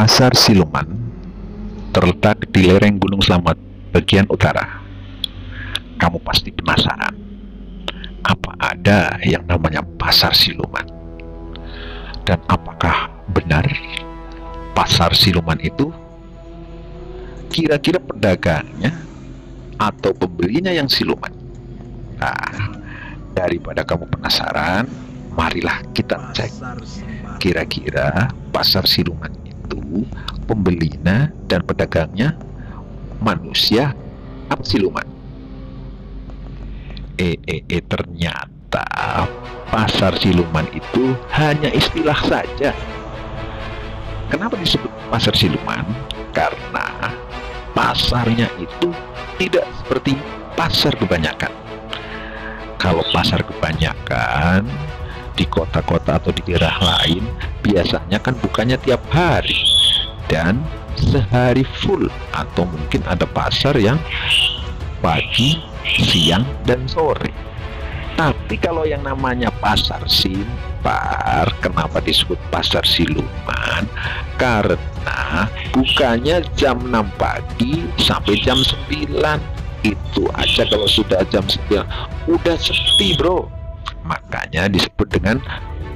Pasar Siluman terletak di lereng Gunung Slamet bagian utara. Kamu pasti penasaran, apa ada yang namanya pasar siluman? Dan apakah benar pasar siluman itu kira-kira pedagangnya atau pembelinya yang siluman? Nah, daripada kamu penasaran, marilah kita cek kira-kira pasar siluman itu pembelinya dan pedagangnya manusia apa siluman. Ternyata pasar siluman itu hanya istilah saja. Kenapa disebut pasar siluman? Karena pasarnya itu tidak seperti pasar kebanyakan. Kalau pasar kebanyakan di kota-kota atau di daerah lain biasanya kan bukannya tiap hari dan sehari full, atau mungkin ada pasar yang pagi, siang, dan sore. Tapi kalau yang namanya pasar simpar, kenapa disebut pasar siluman? Karena bukannya jam 6 pagi sampai jam 9. Itu aja kalau sudah jam 9 udah sepi, bro. Makanya disebut dengan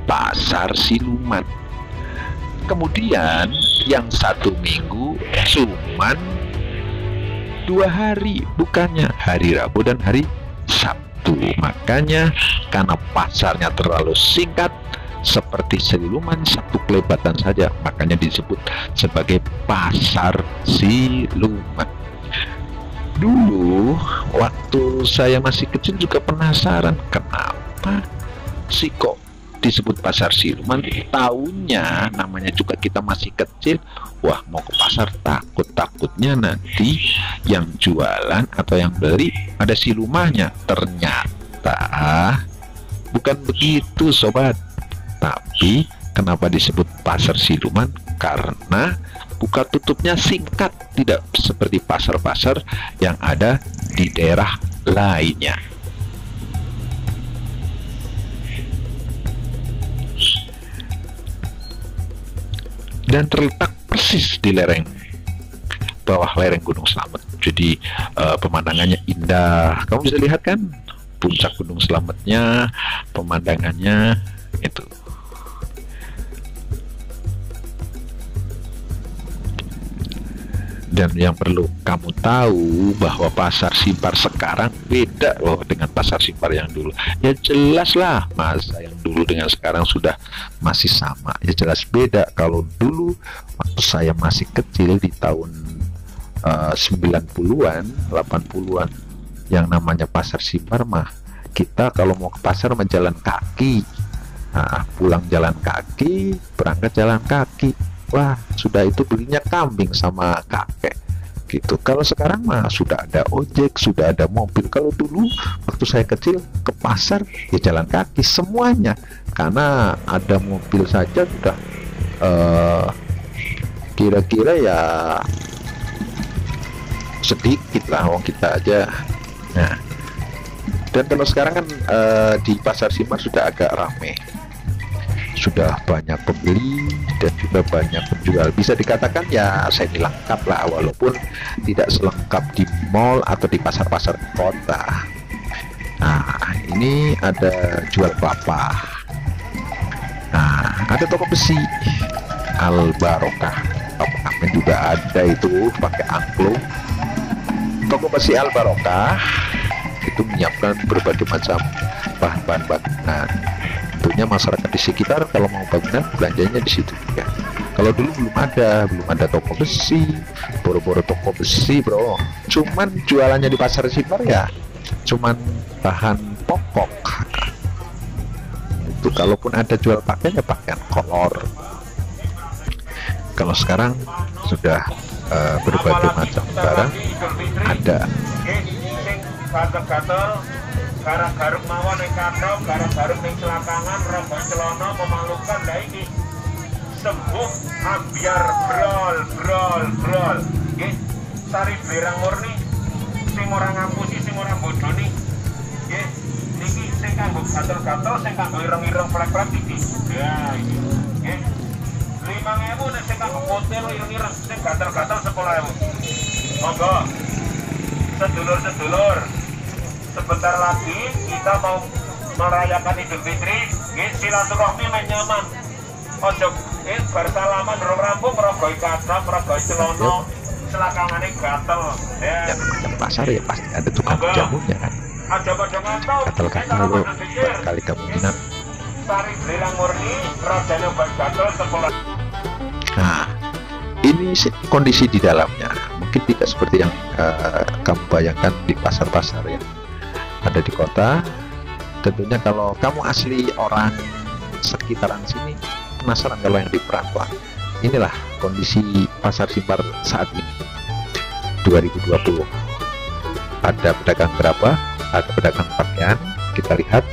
pasar siluman. Kemudian yang satu minggu cuman 2 hari, bukannya hari Rabu dan hari Sabtu. Makanya karena pasarnya terlalu singkat seperti siluman satu kelebatan saja, makanya disebut sebagai pasar siluman. Dulu waktu saya masih kecil juga penasaran, kenapa sih kok disebut pasar siluman? Tahunnya namanya juga kita masih kecil, wah mau ke pasar takutnya nanti yang jualan atau yang beli ada silumahnya. Ternyata bukan begitu, sobat. Tapi kenapa disebut pasar siluman? Karena buka tutupnya singkat, tidak seperti pasar-pasar yang ada di daerah lainnya. Dan terletak persis di lereng bawah lereng Gunung Slamet. Jadi pemandangannya indah. Kamu bisa lihat kan puncak Gunung Slametnya, pemandangannya itu. Dan yang perlu kamu tahu bahwa pasar simpar sekarang beda loh dengan pasar simpar yang dulu. Ya jelas lah, masa yang dulu dengan sekarang sudah masih sama. Ya jelas beda. Kalau dulu waktu saya masih kecil di tahun 90-an, 80-an, yang namanya pasar simpar mah kita kalau mau ke pasar menjalan kaki. Nah, pulang jalan kaki, berangkat jalan kaki. Wah, sudah itu belinya kambing sama kakek gitu. Kalau sekarang mah sudah ada ojek, sudah ada mobil. Kalau dulu waktu saya kecil ke pasar ya jalan kaki semuanya, karena ada mobil saja sudah kira-kira ya sedikit lah wong kita aja. Nah, dan kalau sekarang kan di pasar simpar sudah agak ramai, sudah banyak pembeli dan juga banyak penjual. Bisa dikatakan ya semi lengkap lah, walaupun tidak selengkap di mall atau di pasar-pasar kota. Nah, ini ada jual kelapa. Nah, ada toko besi Al Barokah. Toko amin juga ada itu pakai angklung. Toko besi Al Barokah itu menyiapkan berbagai macam bahan-bahan bangunan. Tentunya masyarakat di sekitar kalau mau bangunan belanjanya di situ juga. Kalau dulu belum ada toko besi, boro-boro toko besi, bro. Cuman jualannya di pasar simpar ya cuman bahan pokok. Itu kalaupun ada jual pakaian ya pakaian kolor. Kalau sekarang sudah berbagai macam barang ada. Garuk-garuk mawon ning kathok, garuk-garuk ning selakangan, rogo celana memalukan. Lah iki sembuh ambiar brol. Nggih, sari berang murni sing ora ngapusi, sing ora bodoni. Nggih, niki sing kanggo gatel-gatel, sing kanggo ireng-ireng plek-plek iki. Ya iki. Nggih. 5.000 nek sing kanggo kotil ireng-ireng sing gatel-gatel 10.000. Monggo. Sedulur-sedulur, sebentar lagi kita mau merayakan Idul Fitri, nggih silaturahmi men nyaman. Ojo bar salaman rampung rogoi kathah, rogoi celana, selakangane gatel. Ya, pasar ya pasti ada tukang jamunya kan. Aja padha ngantuk. Gatel-gatel bro, barangkali kemungkinan. Sari Belerang murni, rajane obat gatel 10. Nah, ini kondisi di dalamnya. Mungkin tidak seperti yang kamu bayangkan di pasar-pasar yang ada di kota. Tentunya kalau kamu asli orang sekitaran sini, penasaran kalau yang di perantauan. Inilah kondisi pasar Simpar saat ini 2020. Ada pedagang berapa? Ada pedagang pakaian, kita lihat.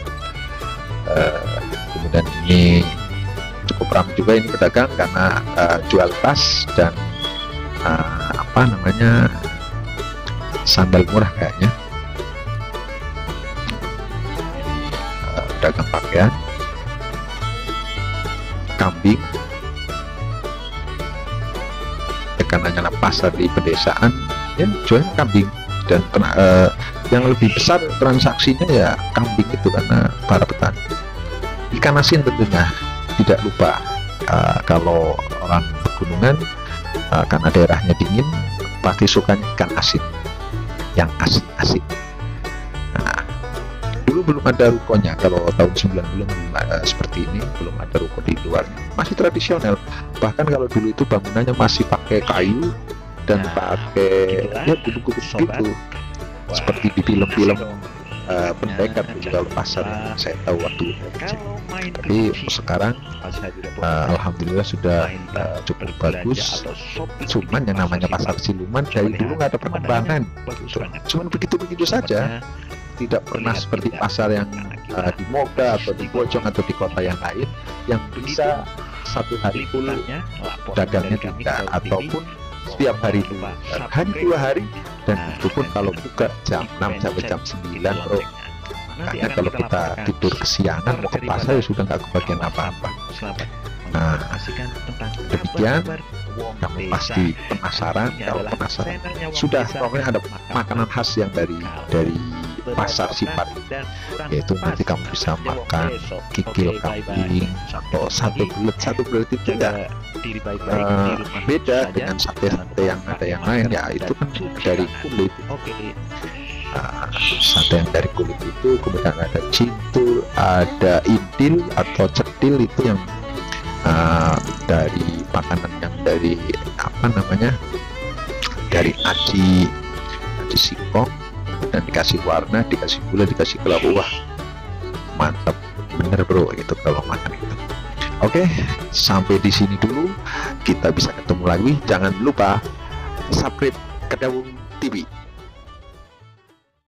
Kemudian ini cukup ramai juga ini pedagang karena jual tas dan apa namanya, sandal murah kayaknya. Pedagang pakaian, kambing, karena hanya pasar di pedesaan ya jualnya kambing, dan yang lebih besar transaksinya ya kambing itu karena para petani. Ikan asin tentunya tidak lupa. Kalau orang pegunungan karena daerahnya dingin pasti sukanya ikan asin yang asin-asin. Nah, dulu belum ada rukonya, kalau tahun 90 belum seperti ini, belum ada ruko di luar, masih tradisional. Bahkan kalau dulu itu bangunannya masih pakai kayu dan pakai ya gubuk-gubuk gitu, seperti di film-film pendekar juga pasar yang saya tahu waktu kecil. Tapi sekarang alhamdulillah sudah cukup bagus. Cuman yang namanya pasar siluman dari dulu nggak ada perkembangan gitu. Cuman begitu-begitu saja, tidak pernah seperti pasar yang di Moga atau di Bojong atau di kota yang lain yang bisa satu hari full dagangnya tidak, ataupun setiap hari dulu hanya 2 hari, dan itu pun kalau buka jam 6 sampai jam 9 bro. Makanya kalau kita tidur kesiangan mau ke pasar ya sudah nggak kebagian apa-apa. Nah, demikian kamu pasti penasaran. Kalau penasaran sudah, pokoknya ada makanan khas yang dari pasar Simpar, yaitu nanti kamu bisa makan kikil kambing atau sate belet itu ya beda dengan sate-sate yang ada yang lain ya, itu kan dari kulit. Sate yang dari kulit itu, kemudian ada cintul, ada intil atau cetil itu yang dari makanan yang dari apa namanya, dari aci singkong, dan dikasih warna, dikasih gula, dikasih kelapa. Wah mantap bener bro itu kalau makan itu. Oke, sampai di sini dulu, kita bisa ketemu lagi. Jangan lupa subscribe Kedawung TV.